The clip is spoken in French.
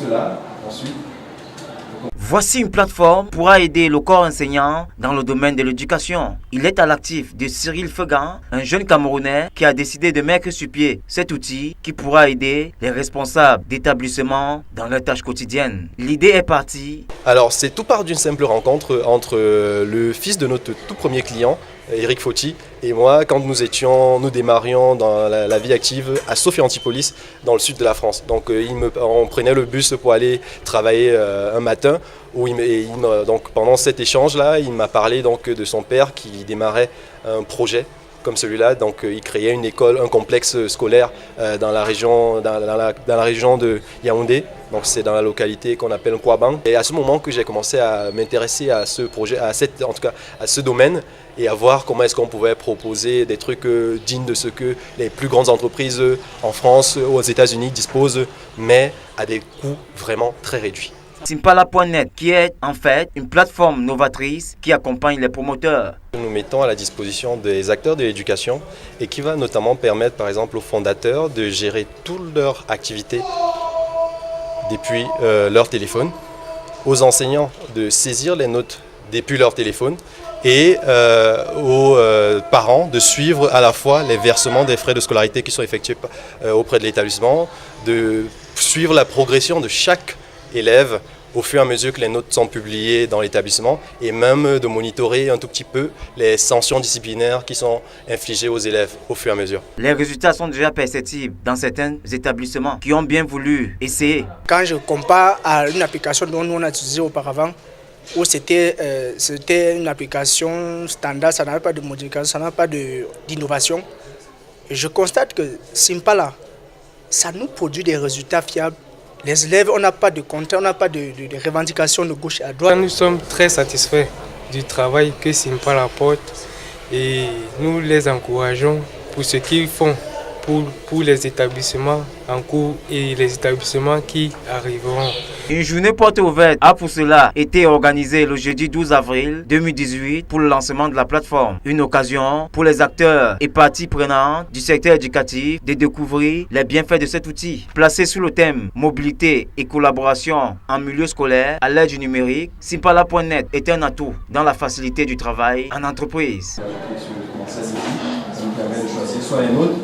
cela ensuite. Voici une plateforme pour aider le corps enseignant dans le domaine de l'éducation. Il est à l'actif de Cyril Fegan, un jeune Camerounais qui a décidé de mettre sur pied cet outil qui pourra aider les responsables d'établissements dans leurs tâches quotidiennes. L'idée est partie. Alors c'est tout part d'une simple rencontre entre le fils de notre tout premier client, Eric Fauti, et moi quand nous démarrions dans la vie active à Sophie Antipolis dans le sud de la France. Donc on prenait le bus pour aller travailler un matin. Donc pendant cet échange-là, il m'a parlé donc de son père qui démarrait un projet comme celui-là. Donc il créait une école, un complexe scolaire dans la région de Yaoundé. Donc c'est dans la localité qu'on appelle Nkouabang. Et à ce moment que j'ai commencé à m'intéresser à ce projet, à ce domaine, et à voir comment est-ce qu'on pouvait proposer des trucs dignes de ce que les plus grandes entreprises en France ou aux États-Unis disposent, mais à des coûts vraiment très réduits. Simpala.net, qui est en fait une plateforme novatrice qui accompagne les promoteurs. Nous mettons à la disposition des acteurs de l'éducation et qui va notamment permettre par exemple aux fondateurs de gérer toutes leurs activités depuis leur téléphone, aux enseignants de saisir les notes depuis leur téléphone et aux parents de suivre à la fois les versements des frais de scolarité qui sont effectués auprès de l'établissement, de suivre la progression de chaque élève au fur et à mesure que les notes sont publiées dans l'établissement et même de monitorer un tout petit peu les sanctions disciplinaires qui sont infligées aux élèves au fur et à mesure. Les résultats sont déjà perceptibles dans certains établissements qui ont bien voulu essayer. Quand je compare à une application dont nous on a utilisé auparavant, où c'était une application standard, ça n'avait pas de modification, ça n'avait pas d'innovation, je constate que Simpala, ça nous produit des résultats fiables. Les élèves, on n'a pas de contraintes, on n'a pas de revendications de gauche à droite. Nous sommes très satisfaits du travail que Simpala apporte et nous les encourageons pour ce qu'ils font pour les établissements en cours et les établissements qui arriveront. Une journée porte ouverte a pour cela été organisée le jeudi 12 avril 2018 pour le lancement de la plateforme. Une occasion pour les acteurs et parties prenantes du secteur éducatif de découvrir les bienfaits de cet outil. Placé sous le thème mobilité et collaboration en milieu scolaire à l'ère du numérique, Simpala.net est un atout dans la facilité du travail en entreprise. Ça vous permet de choisir soit les nôtres